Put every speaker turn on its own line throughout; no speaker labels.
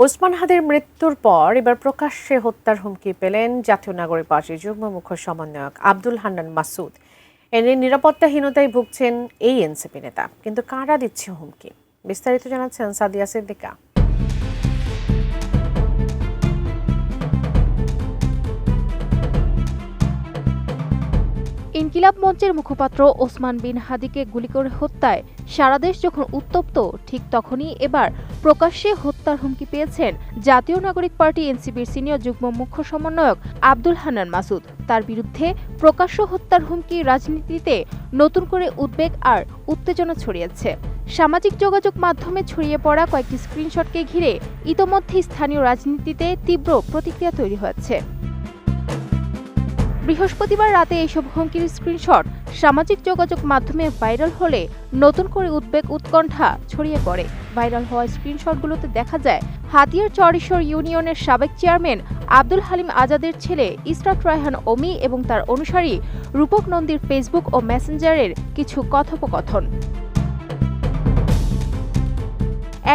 ওসমান হাদির মৃত্যুর পর এবার প্রকাশ্যে হত্যার হুমকি পেলেন জাতীয় নাগরিক পার্টির যুগ্ম মুখ্য সমন্বয়ক আব্দুল হান্নান মাসুদ। এনে নিরাপত্তাহীনতায় ভুগছেন এই এনসিপি নেতা, কিন্তু কারা দিচ্ছে হুমকি? বিস্তারিত জানাচ্ছেন সাদিয়া সিদ্দিকা।
ইনকিলাব মঞ্চের মুখপাত্র ওসমান বিন হাদিকে গুলি করে হত্যায় সারা দেশ যখন উত্তপ্ত, ঠিক তখনই এবার প্রকাশ্যে হত্যার হুমকি পেয়েছেন জাতীয় নাগরিক পার্টি এনসিপির সিনিয়র যুগ্ম মুখ্য সমন্বয়ক আব্দুল হান্নান মাসুদ। তার বিরুদ্ধে প্রকাশ্য হত্যার হুমকি রাজনীতিতে নতুন করে উদ্বেগ আর উত্তেজনা ছড়িয়েছে। সামাজিক যোগাযোগ মাধ্যমে ছড়িয়ে পড়া কয়েকটি স্ক্রিনশটকে ঘিরে ইতোমধ্যে স্থানীয় রাজনীতিতে তীব্র প্রতিক্রিয়া তৈরি হয়েছে। বৃহস্পতিবার রাতে এইসব হুমকির স্ক্রিনশট সামাজিক যোগাযোগ মাধ্যমে ভাইরাল হলে নতুন করে উদ্বেগ উৎকণ্ঠা ছড়িয়ে পড়ে। ভাইরাল হওয়া স্ক্রিনশটগুলোতে দেখা যায় হাতিয়ার চরেশ্বর ইউনিয়নের সাবেক চেয়ারম্যান আব্দুল হালিম আজাদের ছেলে ইসরাত রায়হান অমি এবং তার অনুসারী রূপক নন্দীর ফেসবুক ও মেসেঞ্জারের কিছু কথোপকথন।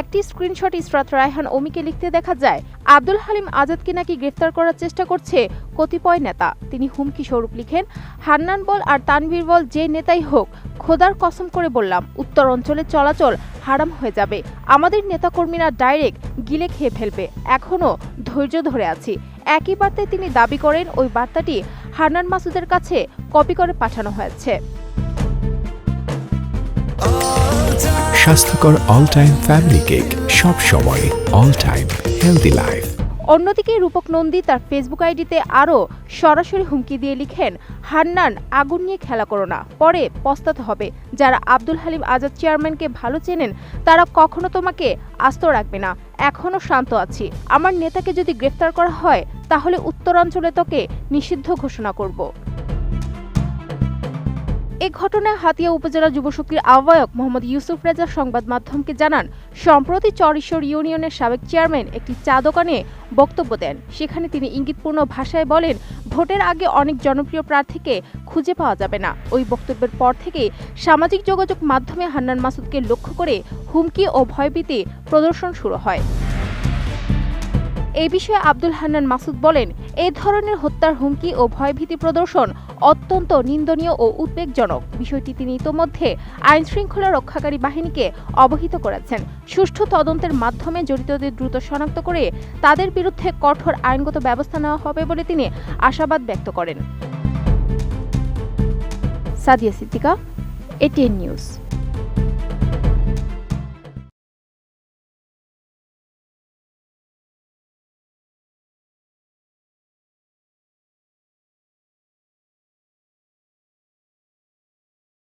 একটি স্ক্রিনশট ইসরাত রায়হান অমিকে লিখতে দেখা যায়, আব্দুল হালিম আজাদকে নাকি গ্রেফতার করার চেষ্টা করছে কতিপয় নেতা। তিনি হুমকি স্বরূপ লিখেন, হান্নান বল আর তানভীর বল যে নেতাই হোক, খোদার কসম করে বললাম উত্তর অঞ্চলে চলাচল হারাম হয়ে যাবে। আমাদের নেতাকর্মীরা ডাইরেক্ট গিলে খেয়ে ফেলবে। এখনও ধৈর্য ধরে আছি। একই বার্তায় তিনি দাবি করেন ওই বার্তাটি হান্নান মাসুদের কাছে কপি করে পাঠানো হয়েছে।
স্বাস্থ্যকর অল টাইম ফ্যামিলি কেক, সব সময় অল টাইম হেলদি লাইফ।
অন্যদিকে রূপক নন্দী তার ফেসবুক আইডিতে আরও সরাসরি হুমকি দিয়ে লিখেন, হান্নান আগুন নিয়ে খেলা করো না, পরে পস্তাতে হবে। যারা আব্দুল হালিম আজাদ চেয়ারম্যানকে ভালো চেনেন তারা কখনো তোমাকে আস্ত রাখবে না। এখনো শান্ত আছি। আমার নেতাকে যদি গ্রেফতার করা হয় তাহলে উত্তরাঞ্চলে তোকে নিষিদ্ধ ঘোষণা করব। এ ঘটনায় হাতিয়া উপজেলা যুবশক্তির আহ্বায়ক মোহাম্মদ ইউসুফ রেজা সংবাদ মাধ্যমকে জানান, সম্প্রতি চরেশ্বর ইউনিয়নের সাবেক চেয়ারম্যান একটি চা দোকানে বক্তব্য দেন। সেখানে তিনি ইঙ্গিতপূর্ণ ভাষায় বলেন, ভোটের আগে অনেক জনপ্রিয় প্রার্থীকে খুঁজে পাওয়া যাবে না। ওই বক্তব্যের পর থেকেই সামাজিক যোগাযোগ মাধ্যমে হান্নান মাসুদকে লক্ষ্য করে হুমকি ও ভয়ভীতি প্রদর্শন শুরু হয়। এই বিষয়ে আব্দুল হান্নান মাসুদ বলেন, এই ধরনের হত্যার হুমকি ও ভয়ভীতি প্রদর্শন অত্যন্ত নিন্দনীয় ও উদ্বেগজনক। বিষয়টি তিনি ইতোমধ্যে আইন শৃঙ্খলা রক্ষাকারী বাহিনীকে অবহিত করেছেন। সুষ্ঠু তদন্তের মাধ্যমে জড়িতদের দ্রুত শনাক্ত করে তাদের বিরুদ্ধে কঠোর আইনগত ব্যবস্থা নেওয়া হবে বলে তিনি আশাবাদ ব্যক্ত করেন। Sadia Siddika, ATN news.